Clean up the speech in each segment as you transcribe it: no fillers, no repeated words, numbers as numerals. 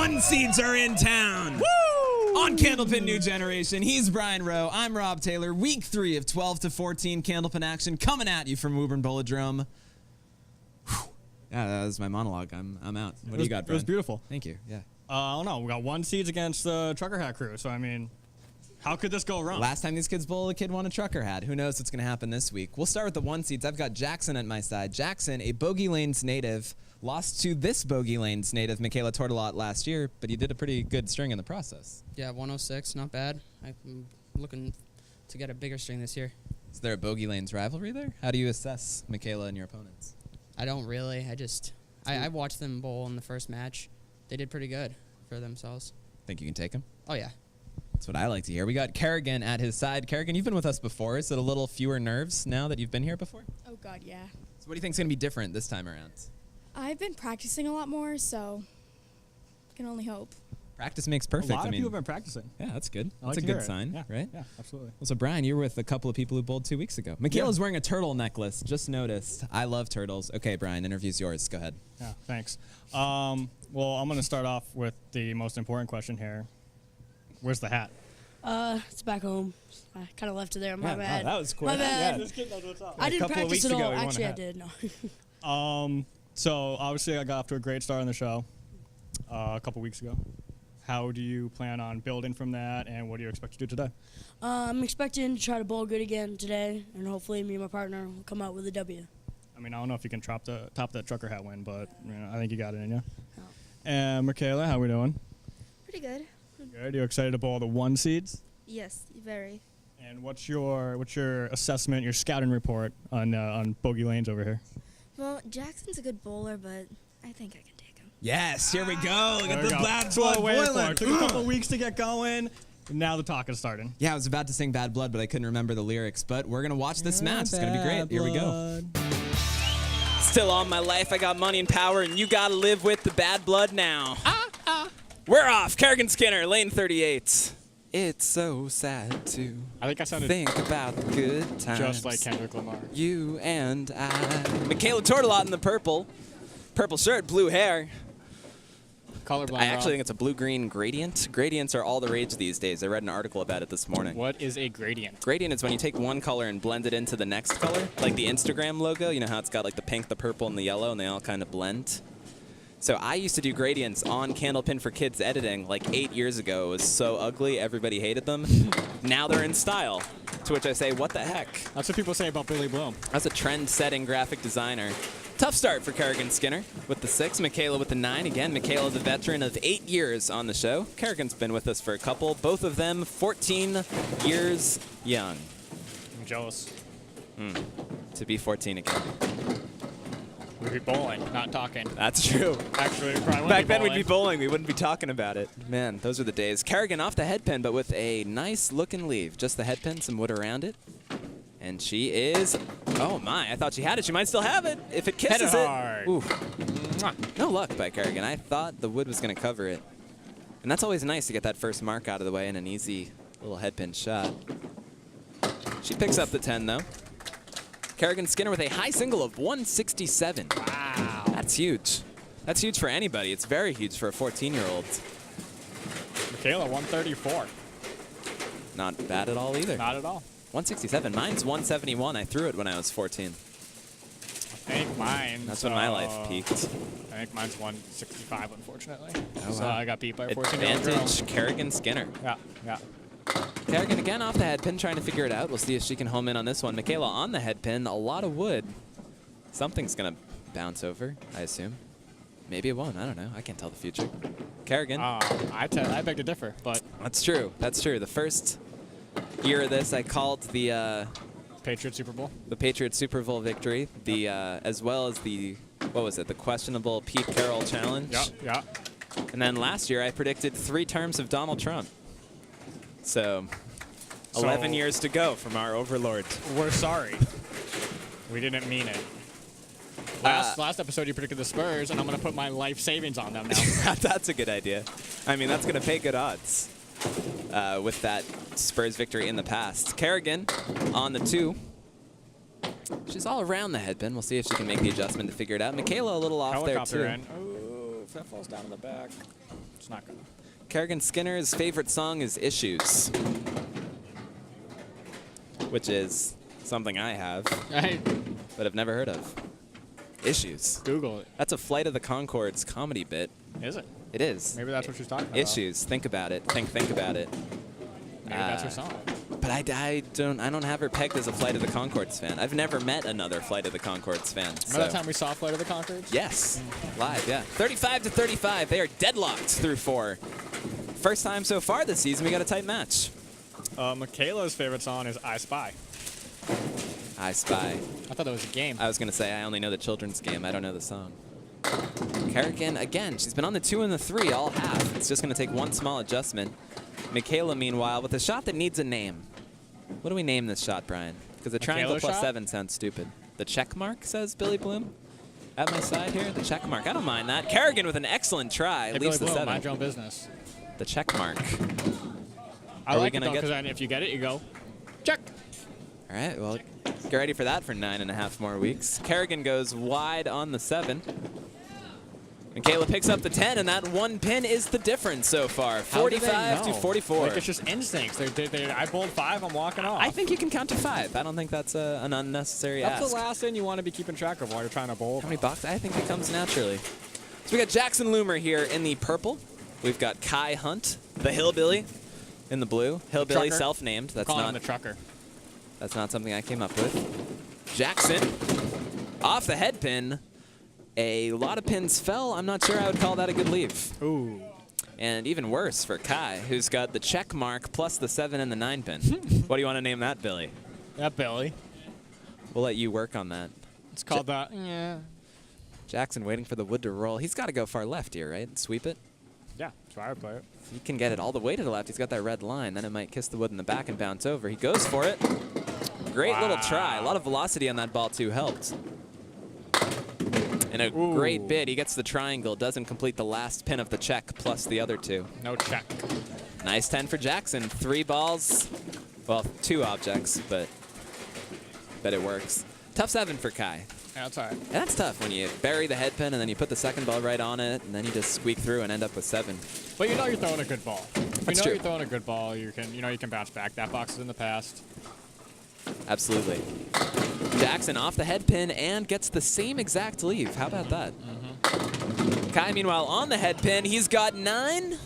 one seeds are in town. Woo! On Candlepin New Generation, he's Brian Rowe. I'm Rob Taylor. Week 3 of 12 to 14 Candlepin action coming at you from Woburn Bolodrome. Yeah, that was my monologue. I'm out. What do you got, Brian? It was beautiful. Thank you. Yeah. I don't know. We got 1 seeds against the Trucker Hat crew. So, I mean, how could this go wrong? Last time these kids bowl, a kid won a trucker hat. Who knows what's going to happen this week? We'll start with the 1 seeds. I've got Jackson at my side. Jackson, a Bogey Lanes native, lost to this Bogey Lanes native, Micaela Tourtellot, last year, but he did a pretty good string in the process. Yeah, 106, not bad. I'm looking to get a bigger string this year. Is there a Bogey Lanes rivalry there? How do you assess Micaela and your opponents? I don't really. I watched them bowl in the first match. They did pretty good for themselves. Think you can take him? Oh, yeah. That's what I like to hear. We got Kerrigan at his side. Kerrigan, you've been with us before. Is it a little fewer nerves now that you've been here before? Oh, God, yeah. So what do you think is going to be different this time around? I've been practicing a lot more, so can only hope. Practice makes perfect. A lot of people have been practicing. Yeah, that's good. That's a good sign, yeah, right? Yeah, absolutely. Well, so Brian, you were with a couple of people who bowled 2 weeks ago. Micaela's wearing a turtle necklace. Just noticed. I love turtles. Okay, Brian, interview's yours. Go ahead. Yeah, thanks. Well, I'm going to start off with the most important question here. Where's the hat? It's back home. I kind of left it there. My bad. Oh, that was quick. My bad. Yeah, this kid knows what's up. I didn't practice at all. Actually, I hat. did. No. So obviously I got off to a great start on the show a couple weeks ago. How do you plan on building from that, and what do you expect to do today? I'm expecting to try to bowl good again today, and hopefully me and my partner will come out with a W. I mean, I don't know if you can top that trucker hat win, but I think you got it in you. Oh. And Micaela, how we doing? Pretty good. Good. You excited to bowl the 1 seeds? Yes, very. And what's your assessment, your scouting report on Bogey Lanes over here? Well, Jackson's a good bowler, but I think I can take him. Yes, here we go. Look at the bad That's blood what I waited for. boiling. It took a couple weeks to get going. Now the talk is starting. Yeah, I was about to sing Bad Blood, but I couldn't remember the lyrics. But we're going to watch this match. It's going to be great. Here we go. Still on my life, I got money and power, and you got to live with the bad blood now. We're off. Kerrigan Skinner, lane 38. It's so sad to think about the good times. Just like Kendrick Lamar. You and I. Micaela Tourtellot in the purple. Purple shirt, blue hair. Colorblind. I actually think it's a blue-green gradient. Gradients are all the rage these days. I read an article about it this morning. What is a gradient? Gradient is when you take one color and blend it into the next color. Like the Instagram logo, you know how it's got like the pink, the purple, and the yellow, and they all kind of blend? So I used to do gradients on Candlepin for Kids editing like 8 years ago. It was so ugly, everybody hated them. Now they're in style, to which I say, what the heck? That's what people say about Billy Bloom. That's a trend-setting graphic designer. Tough start for Kerrigan Skinner with the 6, Micaela with the 9. Again, Micaela's a veteran of 8 years on the show. Kerrigan's been with us for a couple, both of them 14 years young. I'm jealous. To be 14 again. We'd be bowling, not talking. That's true. Actually, we probably Back then we'd be bowling. We wouldn't be talking about it. Man, those are the days. Kerrigan off the head pin, but with a nice looking leave. Just the head pin, some wood around it. And she is, oh my, I thought she had it. She might still have it if it kisses Hit it hard. Ooh. No luck by Kerrigan. I thought the wood was going to cover it. And that's always nice to get that first mark out of the way in an easy little head pin shot. She picks up the 10 though. Kerrigan Skinner with a high single of 167. Wow. That's huge. That's huge for anybody. It's very huge for a 14-year-old. Micaela, 134. Not bad at all either. Not at all. 167. Mine's 171. I threw it when I was 14. I think mine. That's when my life peaked. I think mine's 165, unfortunately. Oh, so wow. I got beat by a 14-year-old girl. Advantage Kerrigan Skinner. Yeah, yeah. Kerrigan again off the head pin, trying to figure it out. We'll see if she can home in on this one. Micaela on the head pin. A lot of wood. Something's going to bounce over, I assume. Maybe it won't. I don't know. I can't tell the future. Kerrigan. I beg to differ, but... That's true. That's true. The first year of this, I called the... Patriot Super Bowl? The Patriot Super Bowl victory. The as well as the... What was it? The questionable Pete Carroll challenge. Yeah, yeah. And then last year, I predicted 3 terms of Donald Trump. So 11 years to go from our overlord. We're sorry. We didn't mean it. Last episode, you predicted the Spurs, and I'm going to put my life savings on them now. That's a good idea. I mean, that's going to pay good odds with that Spurs victory in the past. Kerrigan on the 2. She's all around the headpin. We'll see if she can make the adjustment to figure it out. Micaela a little off there, too. In. Oh, if that falls down in the back. It's not good. Kerrigan Skinner's favorite song is Issues, which is something I have, Right. but have never heard of. Issues. Google it. That's a Flight of the Conchords comedy bit. Is it? It is. Maybe that's what she's talking about. Issues. Think about it. Think about it. Maybe that's her song. But I don't have her pegged as a Flight of the Conchords fan. I've never met another Flight of the Conchords fan. Remember that time we saw Flight of the Conchords? Yes, live, yeah. 35-35. They are deadlocked through 4. First time so far this season we got a tight match. Micaela's favorite song is I Spy. I Spy. I thought that was a game. I was going to say I only know the children's game. I don't know the song. Kerrigan, again, she's been on the 2 and the 3 all half. It's just going to take one small adjustment. Micaela, meanwhile, with a shot that needs a name. What do we name this shot, Brian? Because the triangle plus shot? 7 sounds stupid. The check mark, says Billy Bloom. At my side here, the check mark. I don't mind that. Kerrigan with an excellent try. Hey, Leaves Billy the Bloom, 7. mind your own business. The check mark. I Are we like it gonna though, get- because then if you get it, you go, check. All right, well, get ready for that for 9.5 more weeks. Kerrigan goes wide on the 7. Micaela picks up the 10, and that one pin is the difference so far. How do they 45 to know? 44. Like, it's just instincts. I bowled 5, I'm walking off. I think you can count to 5. I don't think that's an unnecessary that's ask. the last thing you want to be keeping track of while you're trying to bowl. How many boxes? I think it comes naturally. So we got Jackson Loomer here in the purple. We've got Kai Hunt, the hillbilly, in the blue. Hillbilly, trucker. self-named. That's Calling not him the trucker. That's not something I came up with. Jackson, off the head pin. A lot of pins fell. I'm not sure I would call that a good leave. Ooh. And even worse for Kai, who's got the check mark plus the 7 and the 9 pin. What do you want to name that, Billy? That Billy. We'll let you work on that. It's called the, yeah. Jackson waiting for the wood to roll. He's got to go far left here, right? Sweep it. Yeah, that's why I would play it. He can get it all the way to the left. He's got that red line. Then it might kiss the wood in the back and bounce over. He goes for it. Great little try. A lot of velocity on that ball, too, helped. And a great bid. He gets the triangle. Doesn't complete the last pin of the check plus the other 2. No check. Nice 10 for Jackson. 3 balls. Well, 2 objects, but it works. Tough 7 for Kai. Yeah, that's all right. And that's tough when you bury the head pin and then you put the second ball right on it and then you just squeak through and end up with 7. But you know you're throwing a good ball. If That's you know true. you're throwing a good ball, you can bounce back. That box is in the past. Absolutely. Jackson off the head pin and gets the same exact leave. How about that? Kai, meanwhile, on the head pin. He's got 9.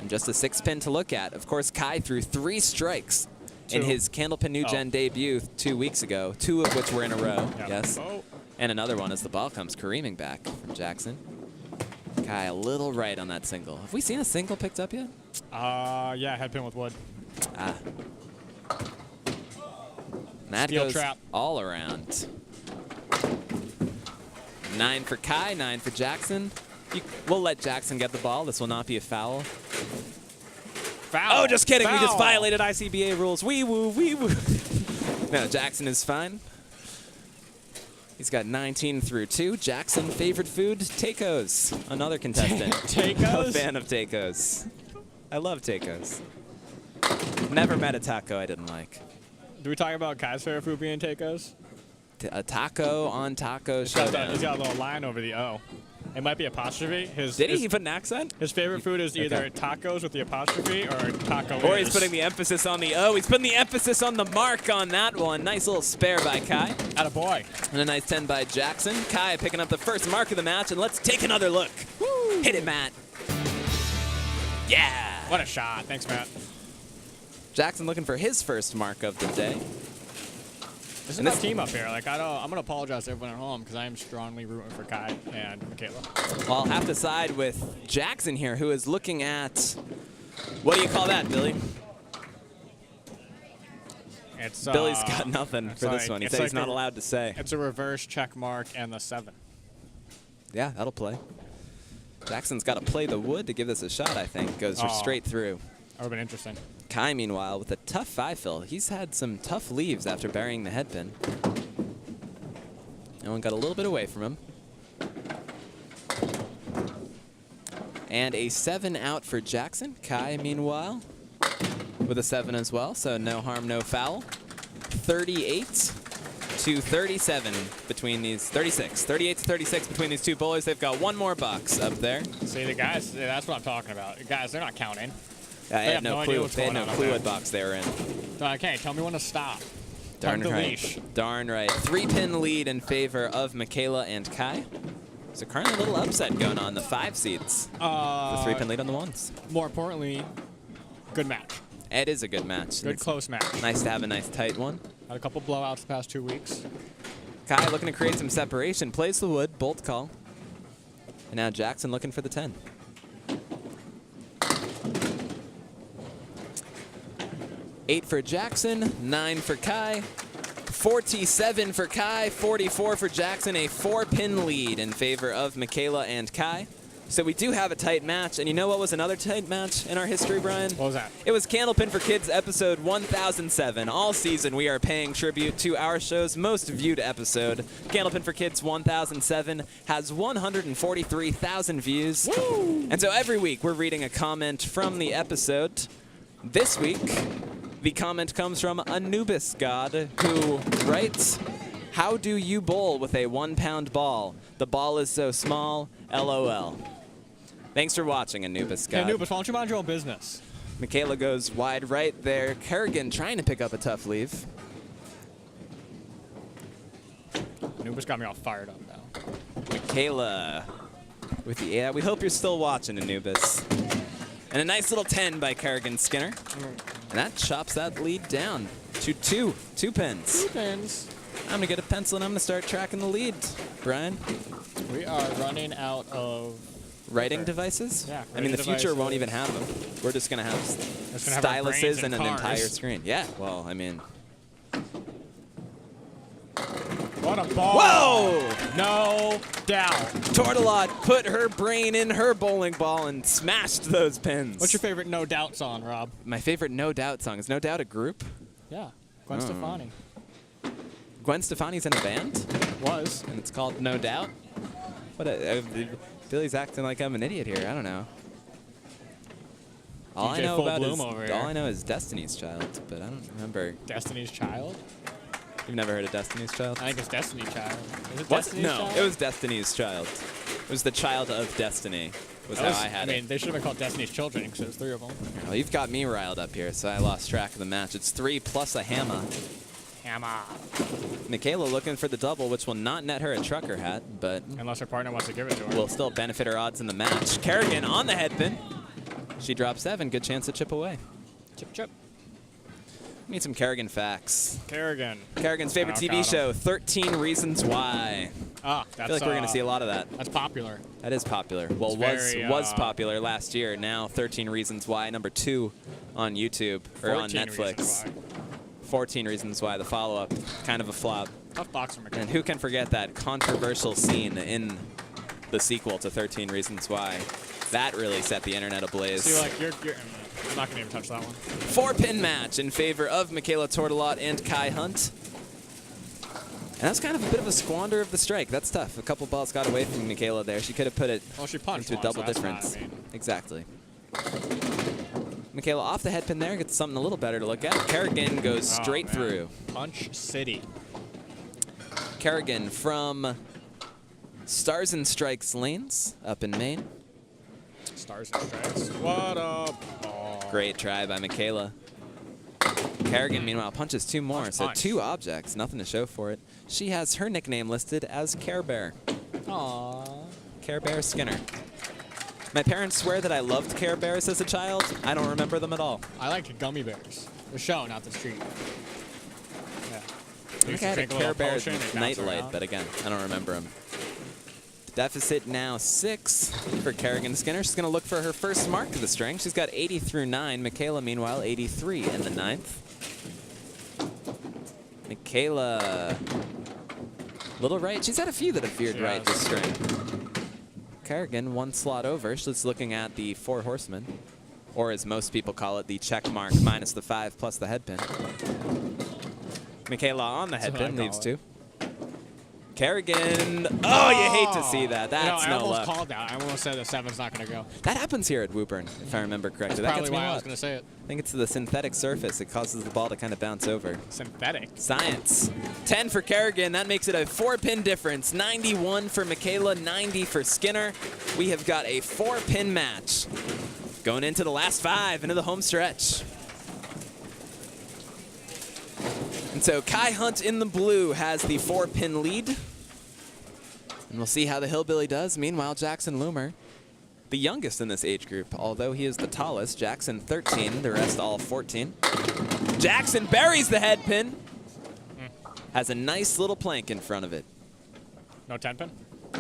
And just a 6 pin to look at. Of course, Kai threw 3 strikes in his Candlepin New Gen debut 2 weeks ago, 2 of which were in a row. Yep. Yes. Oh. And another one as the ball comes careening back from Jackson. Kai a little right on that single. Have we seen a single picked up yet? Yeah, head pin with wood. Ah. And that Steel goes trap. all around. 9 for Kai, 9 for Jackson. We'll let Jackson get the ball. This will not be a foul. Foul. Oh, just kidding. We just Foul. violated ICBA rules. Wee woo, wee woo. No, Jackson is fine. He's got 19 through 2. Jackson, favorite food, tacos. Another contestant. Tacos? A fan of tacos. I love tacos. Never met a taco I didn't like. Do we talk about Kai's favorite food being tacos? A taco on taco He's got showdown. a little line over the O. It might be apostrophe. Did he put an accent? His favorite food is either Okay. tacos with the apostrophe or taco. Or he's putting the emphasis on the O. He's putting the emphasis on the mark on that one. Nice little spare by Kai. Attaboy. And a nice 10 by Jackson. Kai picking up the first mark of the match, and let's take another look. Woo. Hit it, Matt. Yeah. What a shot. Thanks, Matt. Jackson looking for his first mark of the day. This is And my this- team up here. Like I'm gonna apologize to everyone at home because I am strongly rooting for Kai and Micaela. Well, I'll have to side with Jackson here, who is looking at, what do you call that, Billy? It's Billy's got nothing it's for this like- one. He it's said like he's not a- allowed to say. It's a reverse check mark and the 7. Yeah, that'll play. Jackson's got to play the wood to give this a shot, I think. Goes Oh. straight through. That would've been interesting. Kai, meanwhile, with a tough 5 fill. He's had some tough leaves after burying the head pin. No one got a little bit away from him. And a 7 out for Jackson. Kai, meanwhile, with a 7 as well, so no harm, no foul. 38 to 37 between these 36, 38 to 36 between these two bowlers. They've got one more box up there. See, the guys, that's what I'm talking about. Guys, they're not counting. I had no idea clue. what's They had going no on clue up what there. box they were in. Okay, tell me when to stop. Darn Tug the right. leash. Darn right. 3-pin lead in favor of Micaela and Kai. So currently a little upset going on the 5 seeds. The 3-pin lead on the 1s. More importantly, good match. It is a good match. Good It's close match. nice to have a nice tight one. Had a couple blowouts the past 2 weeks. Kai looking to create some separation. Plays the wood, bolt call. And now Jackson looking for the 10. Eight for Jackson, 9 for Kai, 47 for Kai, 44 for Jackson. A 4-pin lead in favor of Micaela and Kai. So we do have a tight match. And you know what was another tight match in our history, Brian? What was that? It was Candlepin for Kids episode 1007. All season we are paying tribute to our show's most viewed episode. Candlepin for Kids 1007 has 143,000 views. Woo! And so every week we're reading a comment from the episode. This week, the comment comes from Anubis God, who writes, "How do you bowl with a 1-pound ball? The ball is so small, LOL." Thanks for watching, Anubis God. Hey, Anubis, why don't you mind your own business? Micaela goes wide right there. Kerrigan trying to pick up a tough leave. Anubis got me all fired up now. Micaela with the, yeah, we hope you're still watching, Anubis. And a nice little 10 by Kerrigan Skinner. And that chops that lead down to 2 pins. 2 pins. I'm going to get a pencil and I'm going to start tracking the lead, Brian. We are running out of Writing devices? Yeah, I mean, the writing future won't even devices. have them. We're just going to have Just gonna have our brains styluses in and an cars. entire screen. Yeah, well, I mean. What a ball. Whoa! No doubt. Tourtellot put her brain in her bowling ball and smashed those pins. What's your favorite No Doubt song, Rob? My favorite No Doubt song? Is No Doubt a group? Yeah, Gwen Stefani. Gwen Stefani's in a band? Was. And it's called No Doubt? Billy's acting like I'm an idiot here. I don't know. All I DJ know Full about Bloom is over here. all I know is Destiny's Child, but I don't remember. Destiny's Child? You've never heard of Destiny's Child? I think it's Destiny's Child. Is it What? Destiny's No, Child? it was Destiny's Child. It was the child of Destiny. Was That how I had mean, it. they should have been called Destiny's Children because there's 3 of them. Well, you've got me riled up here, so I lost track of the match. It's 3 plus a hammer. Hammer. Micaela looking for the double, which will not net her a trucker hat, but Unless her partner wants to give it to her. will still benefit her odds in the match. Kerrigan on the headpin. She drops 7. Good chance to chip away. Chip, chip. Need some Kerrigan facts. Kerrigan. Kerrigan's favorite Oh, TV got 'em. show, 13 Reasons Why. Ah, that's, I feel like we're going to see a lot of that. That's popular. That is popular. Well, It's very, was popular last year. Now 13 Reasons Why, number 2 on YouTube or on 14 Netflix. Reasons Why. 14 Reasons Why, the follow-up, kind of a flop. Tough boxer, McKenna. And who can forget that controversial scene in the sequel to 13 Reasons Why? That really set the internet ablaze. See, like, you're I'm not going to even touch that one. 4-pin match in favor of Micaela Tourtellot and Kai Hunt. And that's kind of a bit of a squander of the strike. That's tough. A couple balls got away from Micaela there. She could have put it Well, she punched into a once, double so that's difference. not, I mean. Exactly. Micaela off the head pin there, gets something a little better to look at. Kerrigan goes straight Oh, man. through. Punch City. Kerrigan from Stars and Strikes Lanes up in Maine. Stars and Stripes. What up? Oh. Great try by Micaela. Kerrigan, meanwhile, punches 2 more, Punch, so punch. 2 objects, nothing to show for it. She has her nickname listed as Care Bear. Aww. Care Bear Skinner. My parents swear that I loved Care Bears as a child. I don't remember them at all. I liked gummy bears. The show, not the street. Yeah. I think I had a Care Bear nightlight, but again, I don't remember them. Deficit now 6 for Kerrigan Skinner. She's going to look for her first mark of the string. She's got 80 through 9. Micaela, meanwhile, 83 in the 9th. Micaela, little right. She's had a few that have veered She right has. this string. Kerrigan, 1 slot over. She's looking at the 4 horsemen, or as most people call it, the check mark minus the 5 plus the head pin. Micaela on the head That's what I pin call leaves it. 2. Kerrigan. Oh, you hate to see that. That's I no almost luck. called that. I almost said the 7's not going to go. That happens here at Woburn, if I remember correctly. That Probably gets me why a I lot. was going to say it. I think it's the synthetic surface. It causes the ball to kind of bounce over. Synthetic. Science. 10 for Kerrigan. That makes it a 4-pin difference. 91 for Micaela, 90 for Skinner. We have got a 4-pin match going into the last 5, into the home stretch. And so Kai Hunt in the blue has the 4-pin lead. And we'll see how the Hillbilly does. Meanwhile, Jackson Loomer, the youngest in this age group, although he is the tallest. Jackson 13, the rest all 14. Jackson buries the head pin. Has a nice little plank in front of it. No 10-pin?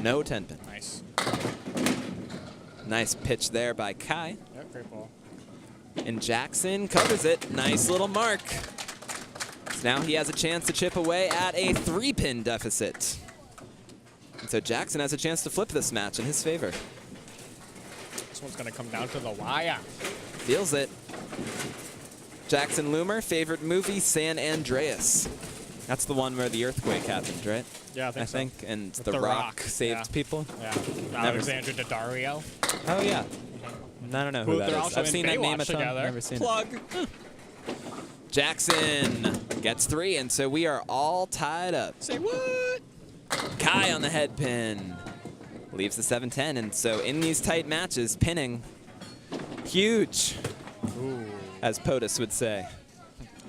No 10-pin. Nice. Nice pitch there by Kai. Yep, great ball. And Jackson covers it. Nice little mark. So now he has a chance to chip away at a 3-pin deficit. And so Jackson has a chance to flip this match in his favor. This one's going to come down to the wire. Feels it. Jackson Loomer, favorite movie, San Andreas. That's the one where the earthquake happened, right? Yeah, I think so. And With the the Rock Rock, saved yeah. people. Yeah. Never Alexandra Daddario. Oh, yeah. I don't know who that They're is. also I've in seen that name a Baywatch ton. together. Never seen Plug. it. Jackson gets 3, and so we are all tied up. Say what? Kai on the head pin. Leaves the 7-10, and so in these tight matches, pinning, huge, Ooh. as POTUS would say.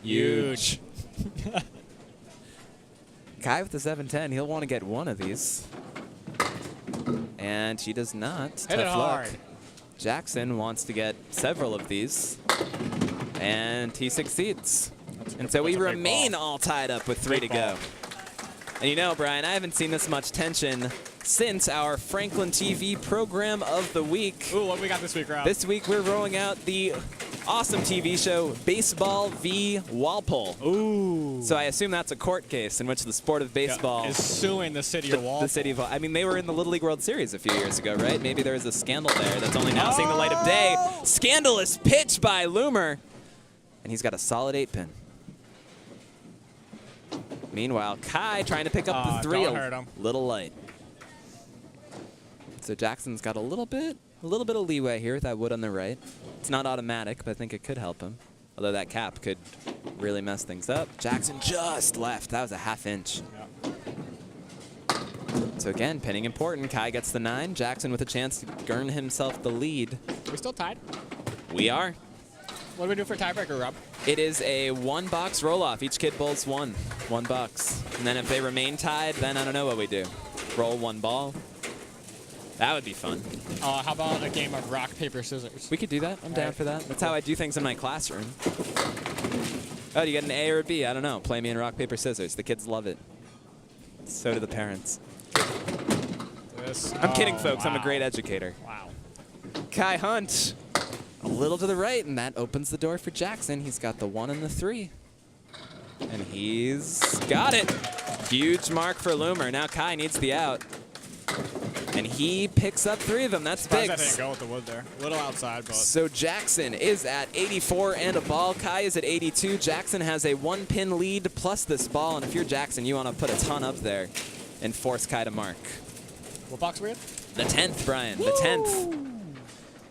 Huge. Kai with the 7-10, he'll want to get one of these. And he does not. Hit it Tough luck. hard. Jackson wants to get several of these. And he succeeds. And so we that's a big remain ball. all tied up with 3 Big to go. ball. And you know, Brian, I haven't seen this much tension since our FranklinTV program of the week. Ooh, what we got this week, Rob? This week we're rolling out the awesome TV show Baseball v. Walpole. Ooh. So I assume that's a court case in which the sport of baseball is suing the city of Walpole. the city of, I mean, they were in the Little League World Series a few years ago, right? Maybe there was a scandal there that's only now seeing the light of day. Scandalous pitch by Loomer. And he's got a solid 8-pin. Meanwhile, Kai trying to pick up the 3, don't hurt him. little light. So Jackson's got a little bit of leeway here with that wood on the right. It's not automatic, but I think it could help him. Although that cap could really mess things up. Jackson just left. That was a ½ inch. Yeah. So again, pinning important. Kai gets the 9. Jackson with a chance to earn himself the lead. Are we still tied? We are. What do we do for tiebreaker, Rob? It is a 1-box roll-off. Each kid bowls 1 box. And then if they remain tied, then I don't know what we do. Roll 1 ball. That would be fun. How about a game of rock, paper, scissors? We could do that. I'm down for that. That's how I do things in my classroom. Oh, do you get an A or a B? I don't know. Play me in rock, paper, scissors. The kids love it. So do the parents. I'm kidding, folks. Wow. I'm a great educator. Wow. Kai Hunt. A little to the right, and that opens the door for Jackson. He's got the 1 and the 3. And he's got it. Huge mark for Loomer. Now Kai needs the out. And he picks up 3 of them. That's big. I didn't go with the wood there. A little outside, but. So Jackson is at 84 and a ball. Kai is at 82. Jackson has a 1-pin lead plus this ball. And if you're Jackson, you want to put a ton up there and force Kai to mark. What box are we in? The 10th, Brian. The 10th.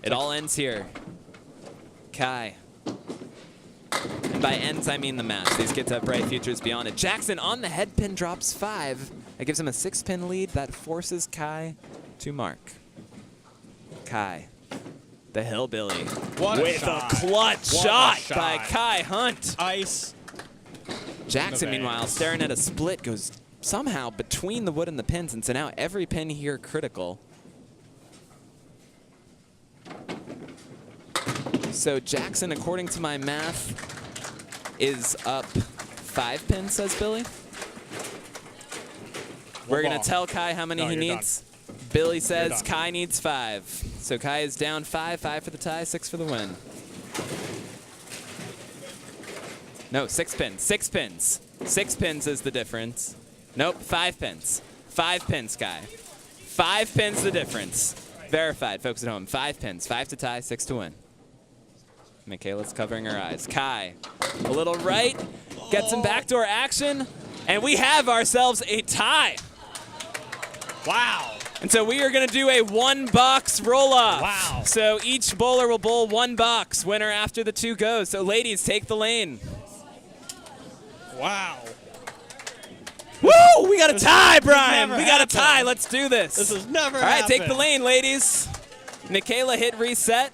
It all ends here. Kai. And by ends, I mean the match. These kids have bright futures beyond it. Jackson on the head pin drops 5. That gives him a 6-pin lead. That forces Kai to mark. Kai, the Hillbilly, What a with shot. a clutch What a shot shot. by Kai Hunt. Ice. Jackson, The meanwhile, veins. staring at a split, goes somehow between the wood and the pins, and so now every pin here critical. So Jackson, according to my math, is up 5 pins, says Billy. We're going ball. to tell Kai how many No, he you're needs. Billy says done. Kai needs 5. So Kai is down 5, 5 for the tie, 6 for the win. No, 6 pins, 6 pins. 6 pins is the difference. Nope, 5 pins. 5 pins, Kai. 5 pins the difference. Verified, folks at home. 5 pins, 5 to tie, 6 to win. Micaela's covering her eyes. Kai, a little right, gets some backdoor action, and we have ourselves a tie. Wow. And so we are going to do a 1-box roll-off. Wow. So each bowler will bowl 1 box. Winner after the 2 goes. So ladies, take the lane. Wow. Woo! We got a tie, Brian. never We got a happened. tie. Let's do this. This has never All right, happened. take the lane, ladies. Micaela hit reset.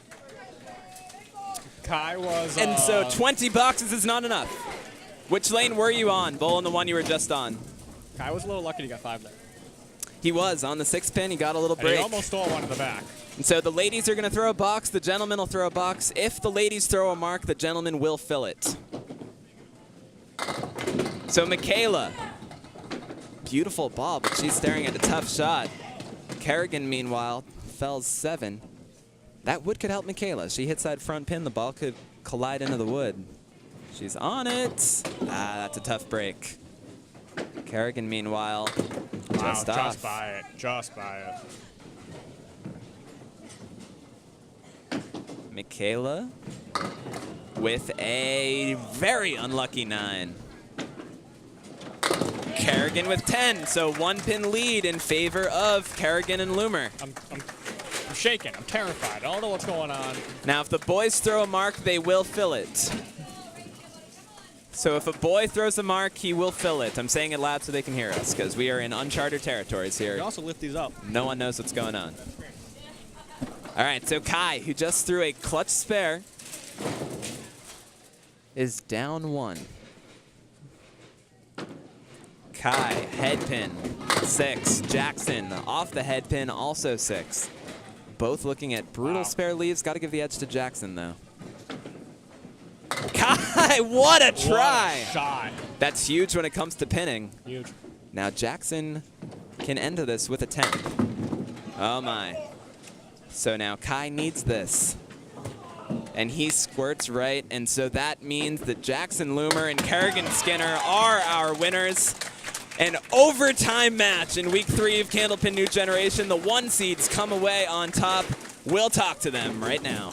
Kai was. And so 20 boxes is not enough. Which lane were you on? Bowl on the one you were just on. Kai was a little lucky he got 5 there. He was on the 6 pin. He got a little And break. he almost stole one in the back. And so the ladies are going to throw a box. The gentlemen will throw a box. If the ladies throw a mark, the gentlemen will fill it. So Micaela, beautiful ball, but she's staring at a tough shot. Kerrigan, meanwhile, fells 7. That wood could help Micaela. She hits that front pin. The ball could collide into the wood. She's on it. Ah, that's a tough break. Kerrigan, meanwhile, just off. Just by it. Just by it. Micaela with a very unlucky 9. Kerrigan with 10, so 1-pin lead in favor of Kerrigan and Loomer. I'm shaking. I'm terrified. I don't know what's going on. Now, if the boys throw a mark, they will fill it. So if a boy throws a mark, he will fill it. I'm saying it loud so they can hear us, because we are in uncharted territories here. You also lift these up. No one knows what's going on. All right, so Kai, who just threw a clutch spare, is down 1. Kai, head pin, 6. Jackson, off the head pin, also 6. Both looking at brutal spare leaves. Got to give the edge to Jackson, though. Kai, what a try! What a shot. That's huge when it comes to pinning. Huge. Now Jackson can end this with a 10. Oh my. So now Kai needs this. And he squirts right, and so that means that Jackson Loomer and Kerrigan Skinner are our winners. An overtime match in week 3 of Candlepin New Generation. The 1 seeds come away on top. We'll talk to them right now.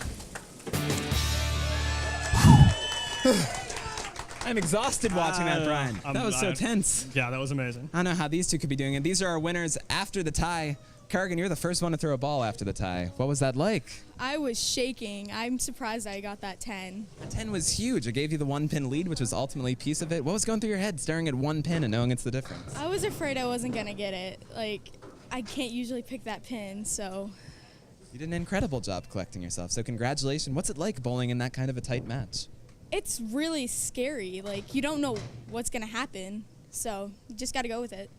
I'm exhausted watching that, Brian. That was so tense. Yeah, that was amazing. I don't know how these two could be doing it. These are our winners after the tie. Kerrigan, you're the first one to throw a ball after the tie. What was that like? I was shaking. I'm surprised I got that 10. The 10 was huge. It gave you the 1-pin lead, which was ultimately a piece of it. What was going through your head staring at 1 pin and knowing it's the difference? I was afraid I wasn't going to get it. Like, I can't usually pick that pin, so. You did an incredible job collecting yourself, so congratulations. What's it like bowling in that kind of a tight match? It's really scary. Like, you don't know what's going to happen, so you just got to go with it.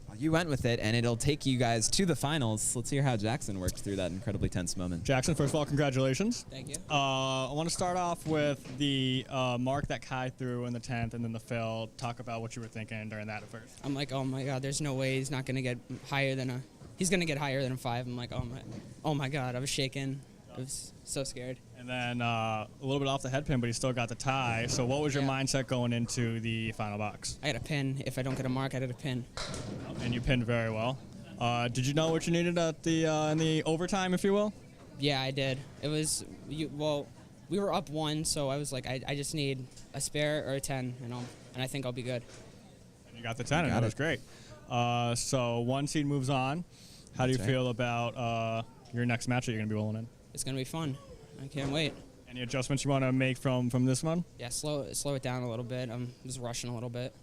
Well, you went with it, and it'll take you guys to the finals. Let's hear how Jackson worked through that incredibly tense moment. Jackson, first of all, congratulations. Thank you. I want to start off with the mark that Kai threw in the 10th and then the fill. Talk about what you were thinking during that at first. I'm like, oh my God, there's no way he's not gonna get higher than a. He's gonna get higher than a 5. I'm like, oh my God, I was shaking. I was so scared. And then a little bit off the head pin, but he still got the tie. So what was your mindset going into the final box? I got a pin. If I don't get a mark, I got a pin. And you pinned very well. Did you know what you needed at the in the overtime, if you will? Yeah, I did. It was well, we were up 1, so I was like, I just need a spare or a 10, and I think I'll be good. And you got the 10, and that was great. So 1 seed moves on. How do you feel about your next match that you're gonna be rolling in? It's gonna be fun. I can't wait. Any adjustments you want to make from this one? Yeah, slow it down a little bit. I'm just rushing a little bit.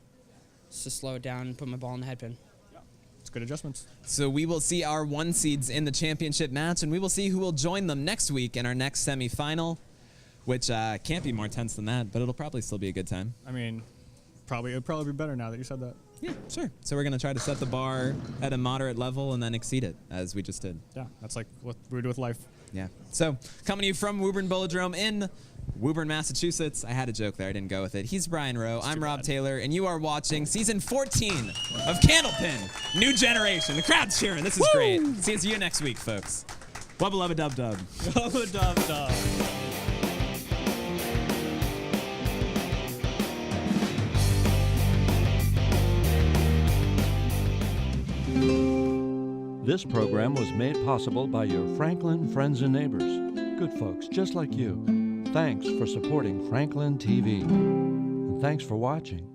Just to slow it down and put my ball in the head pin. Yeah, it's good adjustments. So we will see our 1 seeds in the championship match, and we will see who will join them next week in our next semifinal, which can't be more tense than that, but it'll probably still be a good time. I mean, it'd probably be better now that you said that. Yeah, sure. So we're going to try to set the bar at a moderate level and then exceed it, as we just did. Yeah, that's like what we do with life. Yeah. So coming to you from Woburn Bowlodrome in Woburn, Massachusetts. I had a joke there. I didn't go with it. He's Brian Rowe. I'm Rob Taylor, and you are watching Season 14 of Candlepin, New Generation. The crowd's cheering. This is great. See you next week, folks. Wubba lubba dub dub. Wubba dub dub. This program was made possible by your Franklin friends and neighbors. Good folks just like you. Thanks for supporting Franklin TV. And thanks for watching.